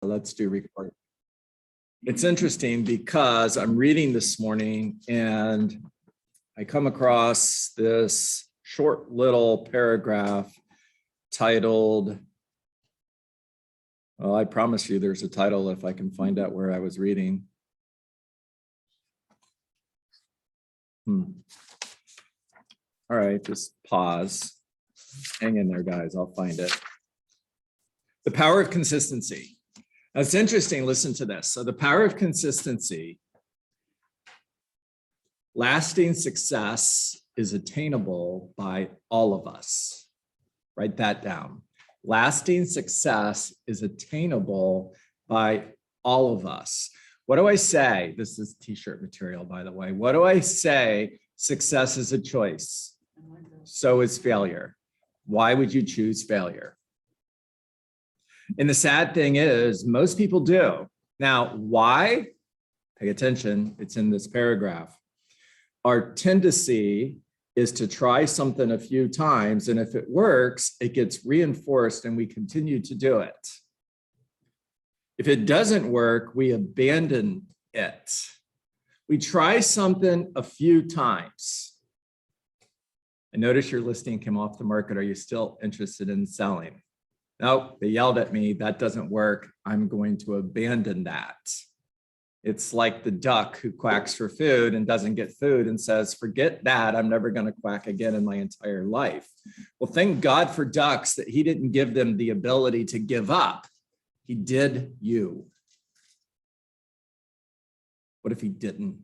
Let's do record. It's interesting because I'm reading this morning and I come across this short little paragraph titled, well, I promise you there's a title if I can find out where I was reading. All right, just pause. Hang in there, guys. I'll find it. The power of consistency. That's interesting. Listen to this. So the power of consistency. Lasting success is attainable by all of us. Write that down. Lasting success is attainable by all of us. What do I say? This is t-shirt material, by the way. What do I say? Success is a choice. So is failure. Why would you choose failure? And the sad thing is, most people do. Now, why? Pay attention. It's in this paragraph. Our tendency is to try something a few times, and if it works, it gets reinforced and we continue to do it. If it doesn't work, we abandon it. We try something a few times. I notice your listing came off the market. Are you still interested in selling? No, they yelled at me. That doesn't work. I'm going to abandon that. It's like the duck who quacks for food and doesn't get food and says, forget that. I'm never going to quack again in my entire life. Well, thank God for ducks that he didn't give them the ability to give up. He did you. What if he didn't?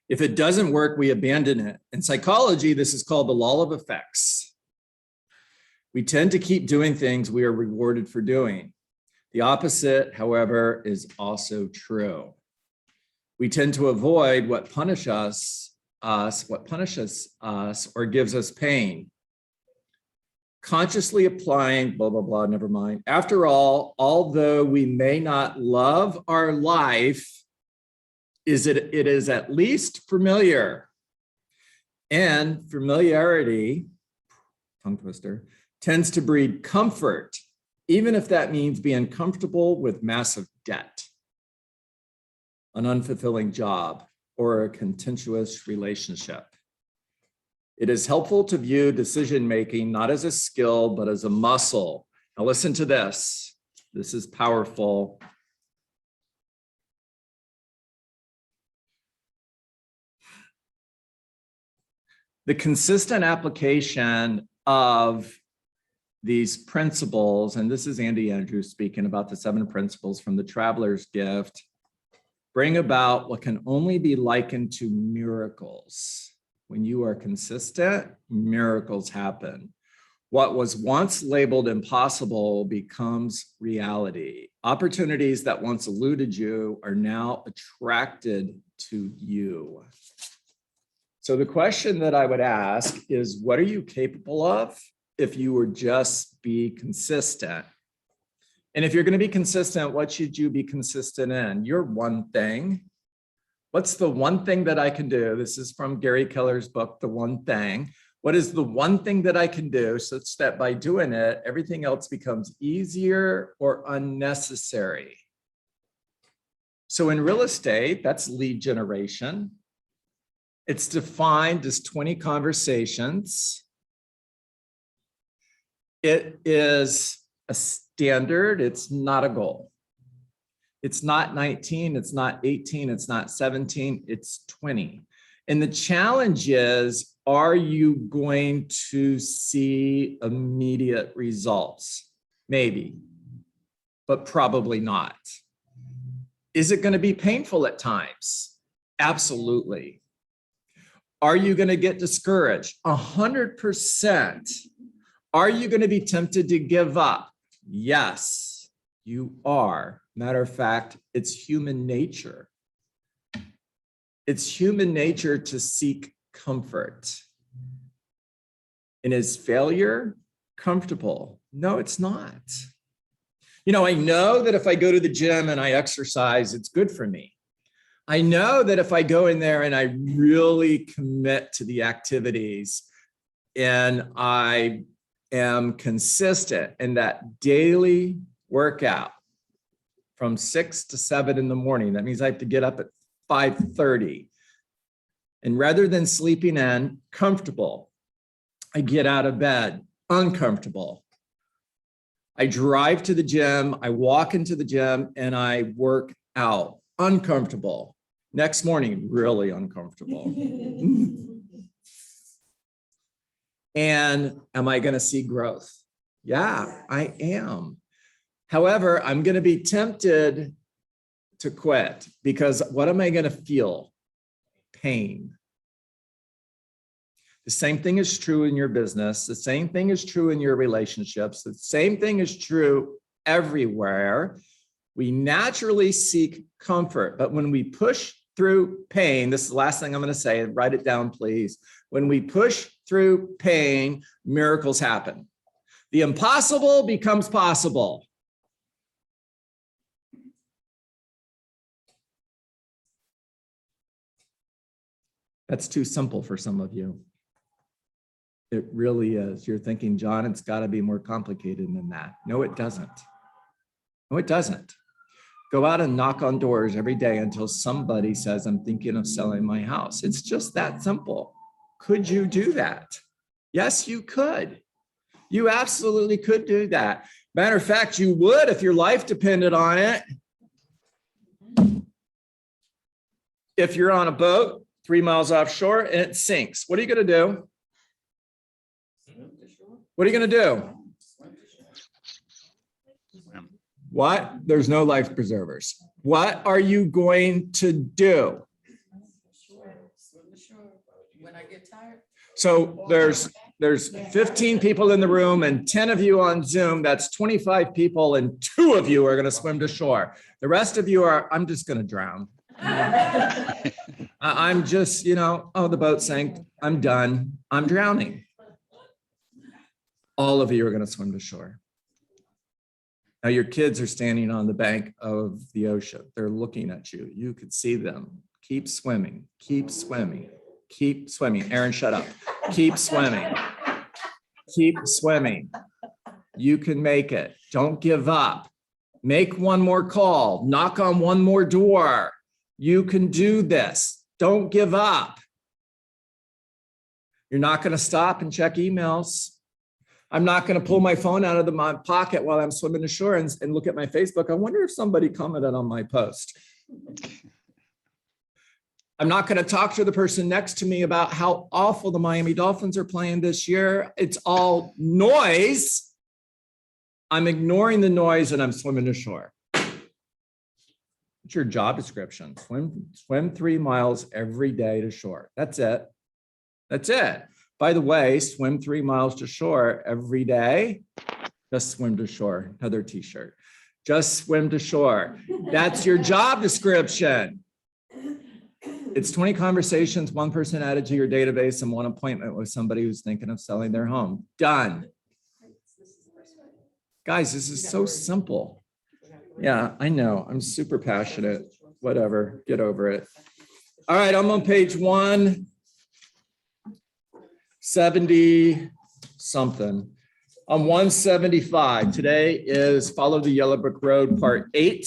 If it doesn't work, we abandon it. In psychology, this is called the law of effects. We tend to keep doing things we are rewarded for doing. The opposite, however, is also true. We tend to avoid what punishes us or gives us pain. Consciously applying, blah, blah, blah, never mind. After all, although we may not love our life, it is at least familiar. And familiarity, tongue twister, tends to breed comfort, even if that means being comfortable with massive debt, an unfulfilling job, or a contentious relationship. It is helpful to view decision-making not as a skill, but as a muscle. Now listen to this. This is powerful. The consistent application of these principles, and this is Andy Andrews speaking about the 7 principles from the Traveler's Gift, bring about what can only be likened to miracles. When you are consistent, miracles happen. What was once labeled impossible becomes reality. Opportunities that once eluded you are now attracted to you. So the question that I would ask is, what are you capable of if you were just be consistent? And if you're going to be consistent, what should you be consistent in? Your one thing. What's the one thing that I can do? This is from Gary Keller's book, The One Thing. What is the one thing that I can do such that by doing it, everything else becomes easier or unnecessary? So in real estate, that's lead generation. It's defined as 20 conversations. It is a standard. It's not a goal. It's not 19, it's not 18, it's not 17, it's 20. And the challenge is, are you going to see immediate results? Maybe, but probably not. Is it going to be painful at times? Absolutely. Are you going to get discouraged? 100%. Are you going to be tempted to give up? Yes, you are. Matter of fact, it's human nature. It's human nature to seek comfort. And is failure comfortable? No, it's not. You know, I know that if I go to the gym and I exercise, it's good for me. I know that if I go in there and I really commit to the activities and I am consistent in that daily workout from 6 to 7 in the morning, that means I have to get up at 5:30. And rather than sleeping in comfortable, I get out of bed uncomfortable. I drive to the gym, I walk into the gym, and I work out uncomfortable. Next morning, really uncomfortable. And am I going to see growth? Yeah, I am. However, I'm going to be tempted to quit because what am I going to feel? Pain. The same thing is true in your business. The same thing is true in your relationships. The same thing is true everywhere. We naturally seek comfort, but when we push through pain, this is the last thing I'm going to say, write it down, please. When we push through pain, miracles happen. The impossible becomes possible. That's too simple for some of you. It really is. You're thinking, John, it's got to be more complicated than that. No, it doesn't. No, it doesn't. Go out and knock on doors every day until somebody says, I'm thinking of selling my house. It's just that simple. Could you do that? Yes, you could. You absolutely could do that. Matter of fact, you would if your life depended on it. If you're on a boat 3 miles offshore and it sinks, what are you going to do? What are you going to do? What? There's no life preservers. What are you going to do? When I get tired. So there's 15 people in the room and 10 of you on Zoom. That's 25 people and 2 of you are going to swim to shore. The rest of you are, I'm just going to drown. I'm just, oh, the boat sank. I'm done. I'm drowning. All of you are going to swim to shore. Now your kids are standing on the bank of the ocean. They're looking at you. You could see them. Keep swimming. Keep swimming. Keep swimming. Aaron, shut up. Keep swimming. Keep swimming. You can make it. Don't give up. Make one more call. Knock on one more door. You can do this. Don't give up. You're not going to stop and check emails. I'm not going to pull my phone out of my pocket while I'm swimming to shore and look at my Facebook. I wonder if somebody commented on my post. I'm not going to talk to the person next to me about how awful the Miami Dolphins are playing this year. It's all noise. I'm ignoring the noise and I'm swimming to shore. It's your job description. Swim 3 miles every day to shore. That's it. That's it. By the way, swim 3 miles to shore every day. Just swim to shore. Another t-shirt. Just swim to shore. That's your job description. It's 20 conversations, 1 person added to your database, and 1 appointment with somebody who's thinking of selling their home. Done. Guys, this is so simple. Yeah, I know. I'm super passionate. Whatever. Get over it. All right, I'm on page 170 something. On 175. Today is Follow the Yellow Brick Road, part 8.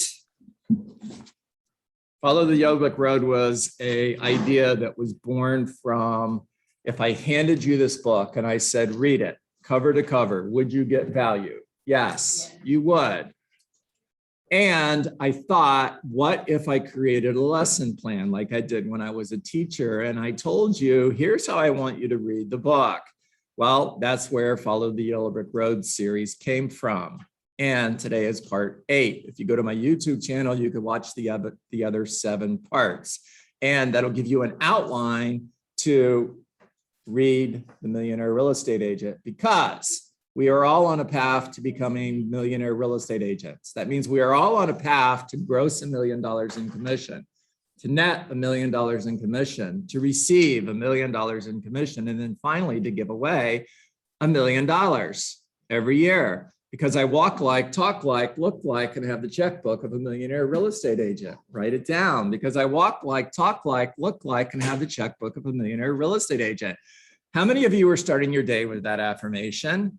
Follow the Yellow Brick Road was an idea that was born from, if I handed you this book and I said, read it cover to cover, would you get value? Yes, you would. And I thought, what if I created a lesson plan like I did when I was a teacher? And I told you, here's how I want you to read the book. Well, that's where Follow the Yellow Brick Road series came from. And today is part 8. If you go to my YouTube channel, you can watch the other 7 parts. And that'll give you an outline to read The Millionaire Real Estate Agent, because we are all on a path to becoming millionaire real estate agents. That means we are all on a path to gross $1 million in commission, to net $1 million in commission, to receive $1 million in commission, and then finally to give away $1 million every year. Because I walk like, talk like, look like, and have the checkbook of a millionaire real estate agent. Write it down. Because I walk like, talk like, look like, and have the checkbook of a millionaire real estate agent. How many of you are starting your day with that affirmation?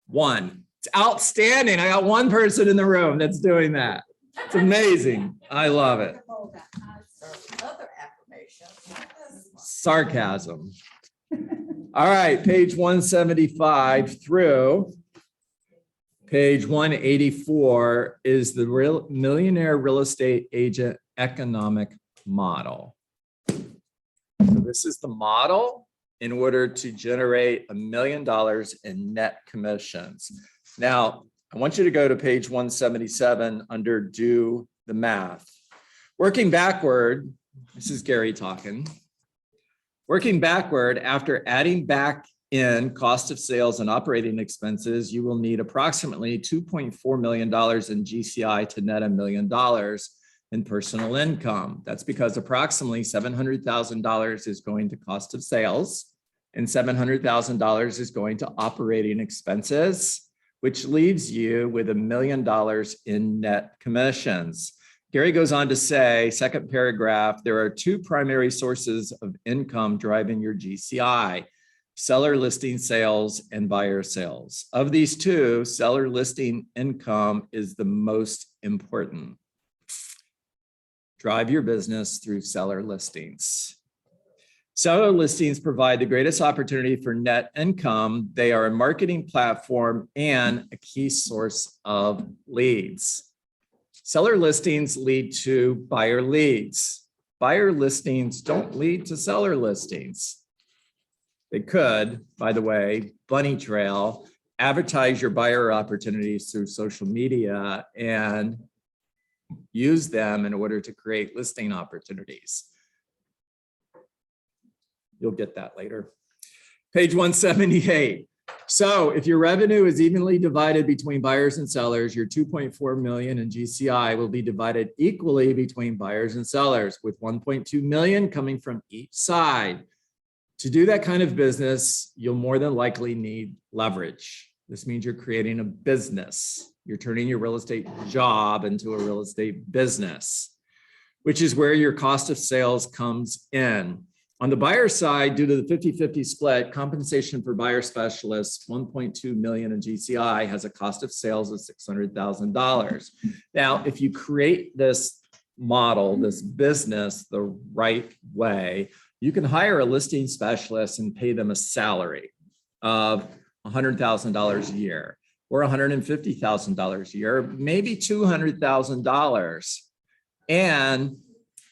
One. It's outstanding. I got one person in the room that's doing that. It's amazing. I love it. Other affirmation. Sarcasm. All right, page 175 through page 184 is the Millionaire Real Estate Agent Economic Model. So this is the model in order to generate $1 million in net commissions. Now, I want you to go to page 177 under do the math. Working backward, this is Gary talking. Working backward, after adding back in cost of sales and operating expenses, you will need approximately $2.4 million in GCI to net $1 million in personal income. That's because approximately $700,000 is going to cost of sales and $700,000 is going to operating expenses, which leaves you with $1 million in net commissions. Gary goes on to say, second paragraph, there are two primary sources of income driving your GCI: seller listing sales and buyer sales. Of these two, seller listing income is the most important. Drive your business through seller listings. Seller listings provide the greatest opportunity for net income. They are a marketing platform and a key source of leads. Seller listings lead to buyer leads. Buyer listings don't lead to seller listings. They could, by the way, bunny trail, advertise your buyer opportunities through social media and use them in order to create listing opportunities. You'll get that later. Page 178. So if your revenue is evenly divided between buyers and sellers, your 2.4 million in GCI will be divided equally between buyers and sellers, with 1.2 million coming from each side. To do that kind of business, you'll more than likely need leverage. This means you're creating a business. You're turning your real estate job into a real estate business, which is where your cost of sales comes in. On the buyer side, due to the 50-50 split, compensation for buyer specialists, 1.2 million in GCI, has a cost of sales of $600,000. Now, if you create this model, this business the right way, you can hire a listing specialist and pay them a salary of $100,000 a year or $150,000 a year, maybe $200,000. And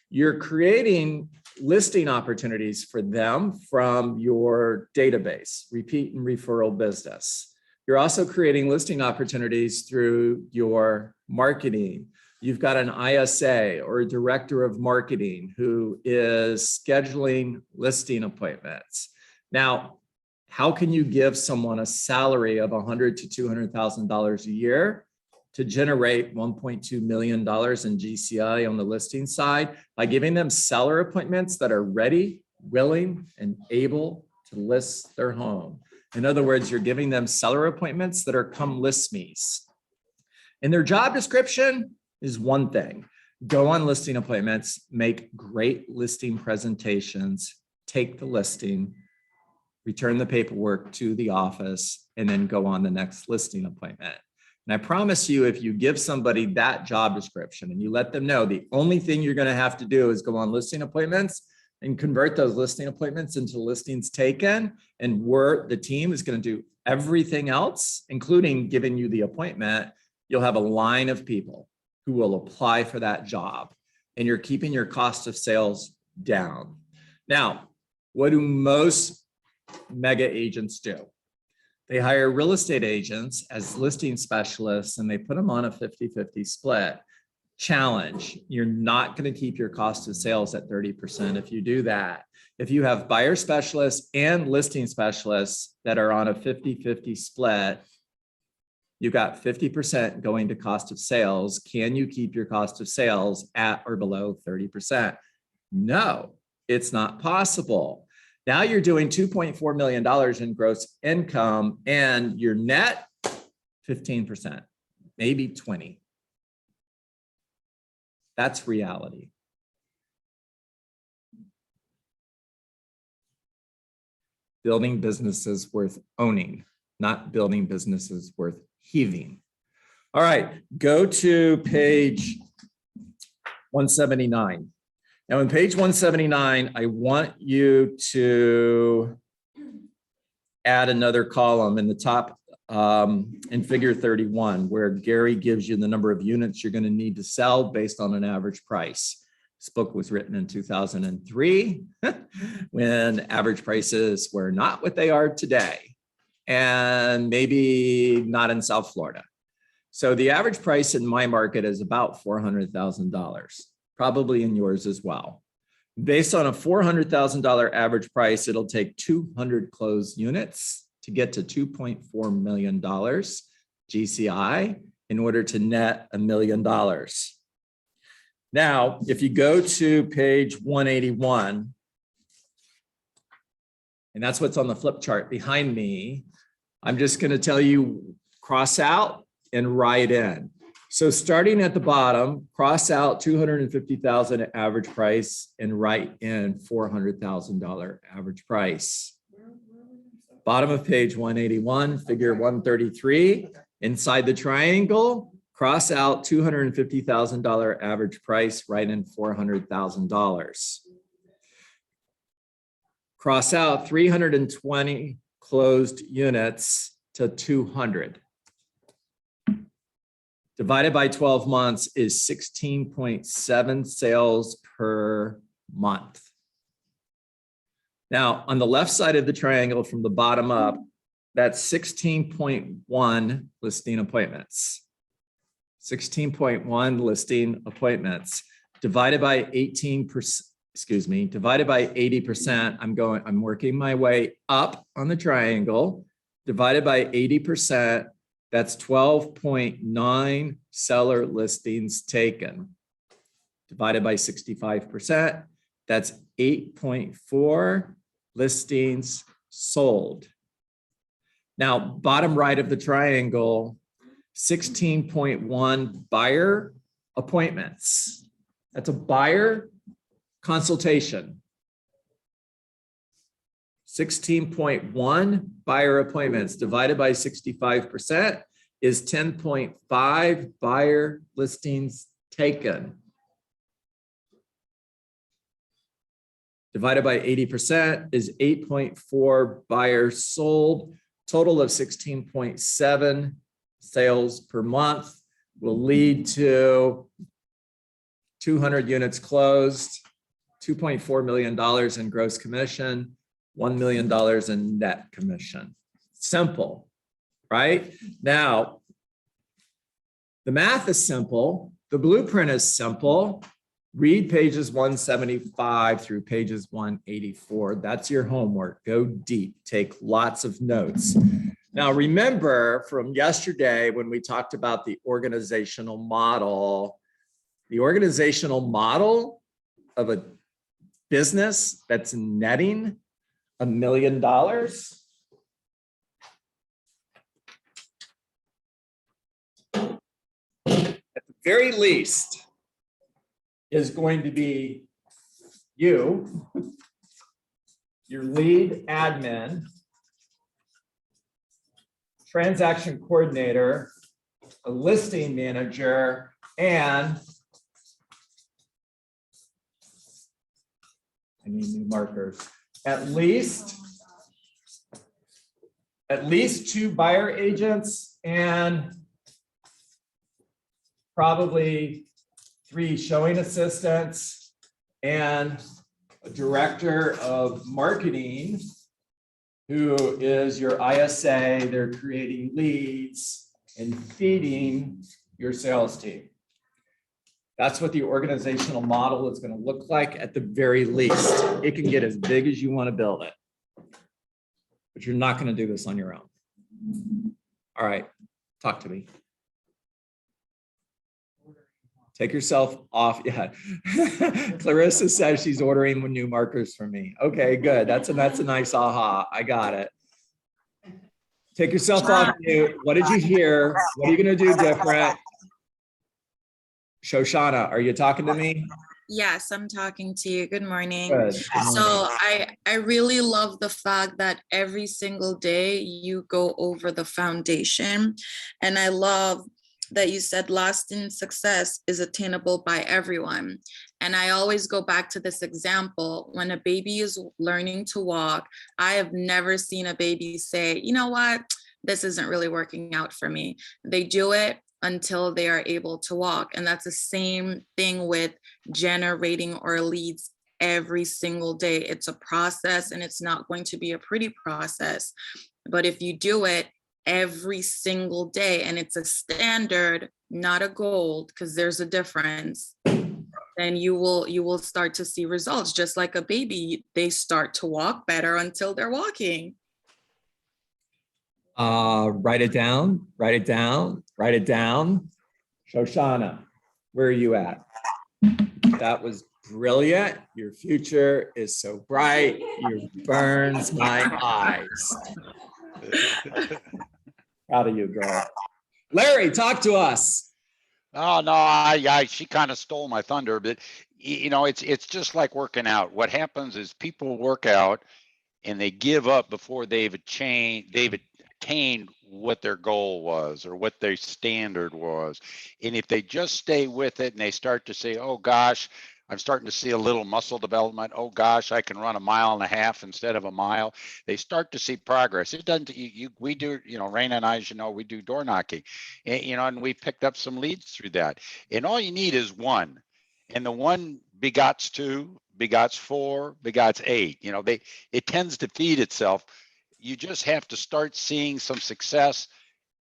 you're creating listing opportunities for them from your database, repeat and referral business. You're also creating listing opportunities through your marketing. You've got an ISA or a director of marketing who is scheduling listing appointments. Now, how can you give someone a salary of $100,000 to $200,000 a year to generate $1.2 million in GCI on the listing side? By giving them seller appointments that are ready, willing, and able to list their home. In other words, you're giving them seller appointments that are come list me's. And their job description is one thing: go on listing appointments, make great listing presentations, take the listing, return the paperwork to the office, and then go on the next listing appointment. And I promise you, if you give somebody that job description and you let them know the only thing you're going to have to do is go on listing appointments and convert those listing appointments into listings taken, and the team is going to do everything else, including giving you the appointment, you'll have a line of people who will apply for that job, and you're keeping your cost of sales down. Now, what do most mega agents do? They hire real estate agents as listing specialists and they put them on a 50-50 split. Challenge: you're not going to keep your cost of sales at 30% if you do that. If you have buyer specialists and listing specialists that are on a 50-50 split, you've got 50% going to cost of sales. Can you keep your cost of sales at or below 30%? No, it's not possible. Now you're doing $2.4 million in gross income and your net 15%, maybe 20%. That's reality. Building businesses worth owning not building businesses worth heaving. All right, go to page 179. Now in page 179, I want you to add another column in the top in figure 31, where Gary gives you the number of units you're going to need to sell based on an average price. This book was written in 2003 when average prices were not what they are today, and maybe not in South Florida. So the average price in my market is about $400,000, probably in yours as well. Based on a $400,000 average price, it'll take 200 closed units to get to $2.4 million GCI in order to net $1 million. Now, if you go to page 181, and that's what's on the flip chart behind me, I'm just going to tell you cross out and write in. So starting at the bottom, cross out 250,000 average price and write in $400,000 average price. Bottom of page 181, figure 133, inside the triangle, cross out $250,000 average price, write in $400,000. Cross out 320 closed units to 200. Divided by 12 months is 16.7 sales per month. Now, on the left side of the triangle from the bottom up, that's 16.1 listing appointments. 16.1 listing appointments divided by 18%, divided by 80%. I'm working my way up on the triangle, divided by 80%. That's 12.9 seller listings taken. Divided by 65%, that's 8.4 listings sold. Now, bottom right of the triangle, 16.1 buyer appointments. That's a buyer consultation. 16.1 buyer appointments divided by 65% is 10.5 buyer listings taken. Divided by 80% is 8.4 buyers sold. Total of 16.7 sales per month will lead to 200 units closed, $2.4 million in gross commission, $1 million in net commission. Simple, right? Now, the math is simple. The blueprint is simple. Read pages 175 through pages 184. That's your homework. Go deep. Take lots of notes. Now, remember from yesterday when we talked about the organizational model of a business that's netting $1 million. At the very least is going to be you, your lead admin, transaction coordinator, a listing manager, and I need new markers. At least 2 buyer agents and probably 3 showing assistants and a director of marketing who is your ISA. They're creating leads and feeding your sales team. That's what the organizational model is going to look like at the very least. It can get as big as you want to build it, but you're not going to do this on your own. All right, talk to me. Take yourself off. Yeah. Clarissa says she's ordering new markers for me. Okay, good. That's a nice aha. I got it. Take yourself off mute. What did you hear? What are you going to do different? Shoshana, are you talking to me? Yes, I'm talking to you. Good morning. Good. Good So morning. I really love the fact that every single day you go over the foundation. And I love that you said lasting success is attainable by everyone. And I always go back to this example. When a baby is learning to walk, I have never seen a baby say, you know what, this isn't really working out for me. They do it until they are able to walk. And that's the same thing with generating our leads every single day. It's a process, and it's not going to be a pretty process. But if you do it every single day, and it's a standard, not a goal, because there's a difference, then you will start to see results. Just like a baby, they start to walk better until they're walking. Write it down, write it down, write it down. Shoshana, where are you at? That was brilliant. Your future is so bright. You burns my eyes. Proud of you, girl. Larry, talk to us. Oh no, she kind of stole my thunder, but you know, it's just like working out. What happens is people work out and they give up before they've attained what their goal was or what their standard was. And if they just stay with it and they start to say, oh gosh, I'm starting to see a little muscle development. Oh gosh, I can run 1.5 miles instead of a mile. They start to see progress. It doesn't, we do, you know, Raina and I, as you know, we do door knocking, and, you know, and we picked up some leads through that. And all you need is one. And the one begots 2, begots 4, begots 8. You know, it tends to feed itself. You just have to start seeing some success.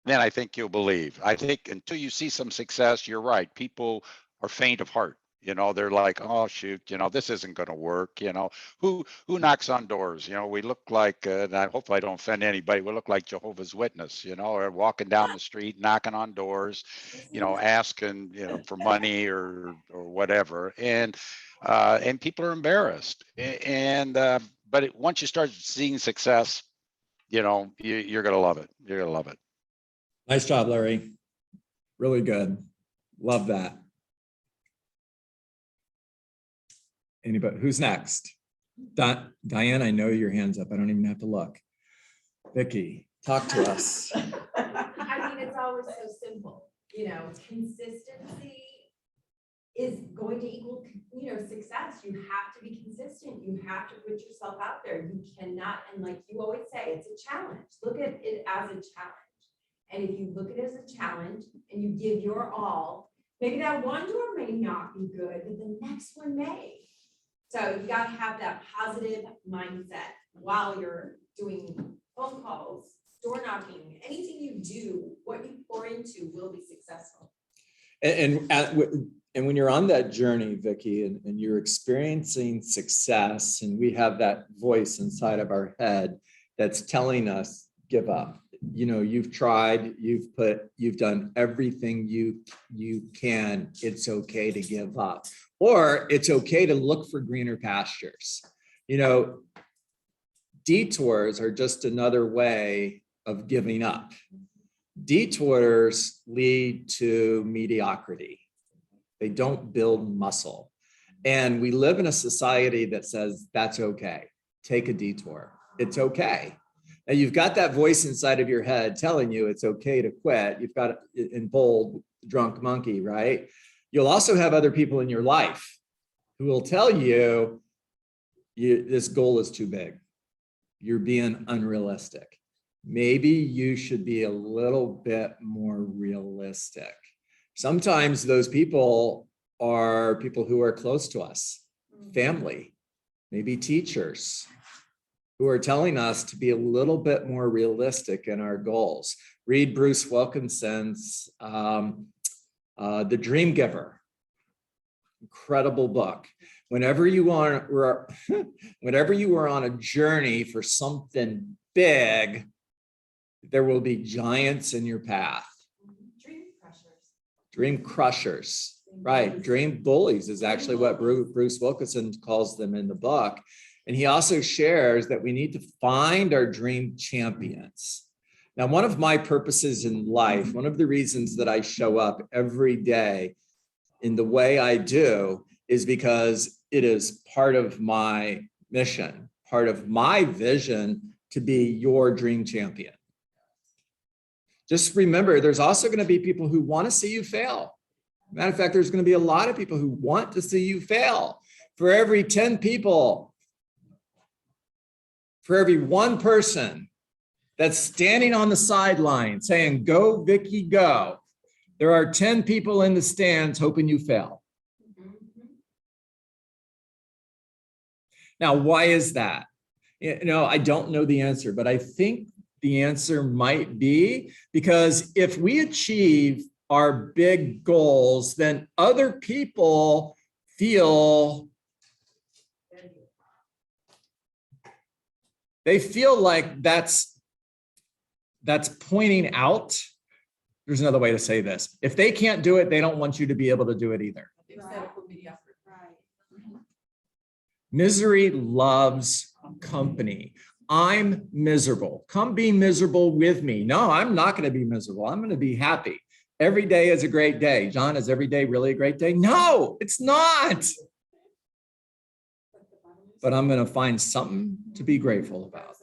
Then I think you'll believe. I think until you see some success, you're right. People are faint of heart. You know, they're like, oh shoot, you know, this isn't going to work. You know, who knocks on doors? You know, we look like, and I hope I don't offend anybody. We look like Jehovah's Witness. You know, or walking down the street, knocking on doors, you know, asking, you know, for money or whatever, and people are embarrassed. And but once you start seeing success, you know, you're gonna love it. You're gonna love it. Nice job, Larry. Really good. Love that. Anybody, who's next? Diane, I know your hand's up. I don't even have to look. Vicki, talk to us. I mean, it's always so simple, you know, consistency is going to equal, you know, success. You have to be consistent. You have to put yourself out there. You cannot, and like you always say, it's a challenge. Look at it as a challenge. And if you look at it as a challenge and you give your all, maybe that one door may not be good, but the next one may. So you got to have that positive mindset while you're doing phone calls, door knocking, anything you do, what you pour into will be successful. And when you're on that journey, Vicki, and you're experiencing success, and we have that voice inside of our head that's telling us, give up. You know, you've tried, you've done everything you can. It's okay to give up, or it's okay to look for greener pastures. You know, detours are just another way of giving up. Detours lead to mediocrity. They don't build muscle. And we live in a society that says that's okay. Take a detour. It's okay. And you've got that voice inside of your head telling you it's okay to quit. You've got it in bold, drunk monkey, right? You'll also have other people in your life who will tell you, this goal is too big. You're being unrealistic. Maybe you should be a little bit more realistic. Sometimes those people are people who are close to us, family, maybe teachers, who are telling us to be a little bit more realistic in our goals. Read Bruce Wilkinson's The Dream Giver. Incredible book. Whenever you are on a journey for something big, there will be giants in your path. Dream crushers, right? Dream bullies is actually what Bruce Wilkinson calls them in the book. And he also shares that we need to find our dream champions. Now, one of my purposes in life, one of the reasons that I show up every day in the way I do, is because it is part of my mission, part of my vision to be your dream champion. Just remember, there's also going to be people who want to see you fail. Matter of fact, there's going to be a lot of people who want to see you fail. For every 10 people, for every one person that's standing on the sideline saying, go, Vicky, go, there are 10 people in the stands hoping you fail. Now, why is that? I don't know the answer, but I think the answer might be because if we achieve our big goals, then other people feel like that's pointing out. There's another way to say this. If they can't do it, they don't want you to be able to do it either. Misery loves company. I'm miserable. Come be miserable with me. No, I'm not going to be miserable. I'm going to be happy. Every day is a great day. John, is every day really a great day? No, it's not. But I'm going to find something to be grateful about.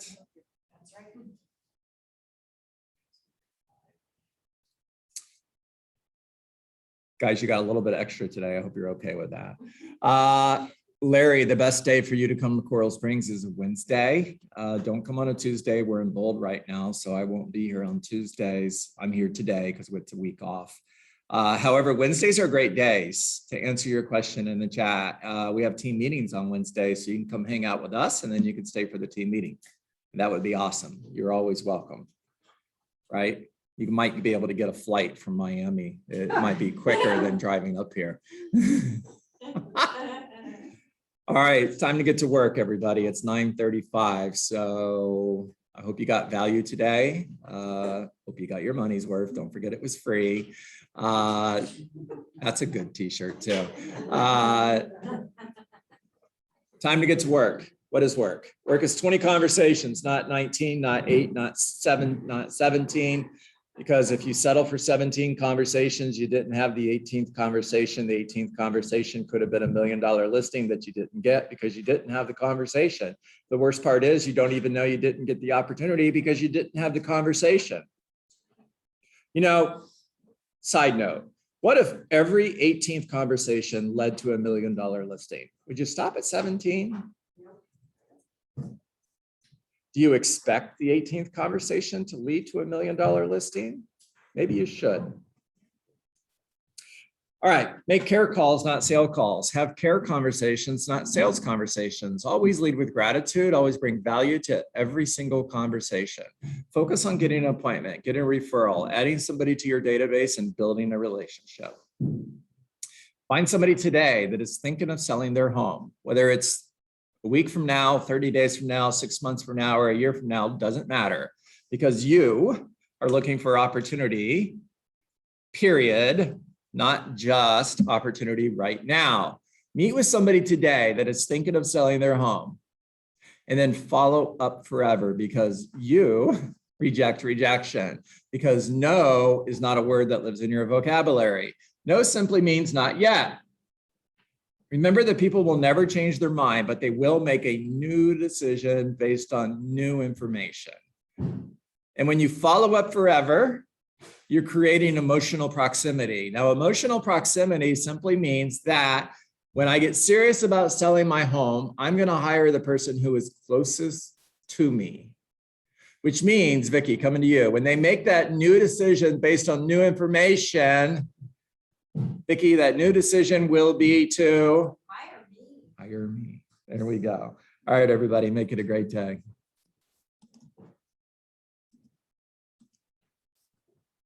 Guys, you got a little bit extra today. I hope you're okay with that. Larry, the best day for you to come to Coral Springs is Wednesday. Don't come on a Tuesday. We're in bold right now, so I won't be here on Tuesdays. I'm here today because it's a week off. However, Wednesdays are great days. To answer your question in the chat, we have team meetings on Wednesday, so you can come hang out with us and then you can stay for the team meeting. That would be awesome. You're always welcome, right? You might be able to get a flight from Miami. It might be quicker than driving up here. All right, it's time to get to work, everybody. It's 9:35, so I hope you got value today. Hope you got your money's worth. Don't forget it was free. That's a good t-shirt too. Time to get to work. What is work? Work is 20 conversations, not 19, not 8, not 7, not 17. Because if you settle for 17 conversations, you didn't have the 18th conversation. The 18th conversation could have been $1 million listing that you didn't get because you didn't have the conversation. The worst part is you don't even know you didn't get the opportunity because you didn't have the conversation. Side note, what if every 18th conversation led to $1 million listing? Would you stop at 17? Do you expect the 18th conversation to lead to $1 million listing? Maybe you should. All right, make care calls, not sale calls. Have care conversations, not sales conversations. Always lead with gratitude. Always bring value to every single conversation. Focus on getting an appointment, getting a referral, adding somebody to your database, and building a relationship. Find somebody today that is thinking of selling their home, whether it's a week from now, 30 days from now, 6 months from now, or a year from now, doesn't matter, because you are looking for opportunity, period, not just opportunity right now. Meet with somebody today that is thinking of selling their home and then follow up forever, because you reject rejection, because no is not a word that lives in your vocabulary. No simply means not yet. Remember that people will never change their mind, but they will make a new decision based on new information. And when you follow up forever, you're creating emotional proximity. Now, emotional proximity simply means that when I get serious about selling my home, I'm going to hire the person who is closest to me, which means, Vicky, coming to you, when they make that new decision based on new information, Vicky, that new decision will be to hire me. There we go. All right, everybody, make it a great day.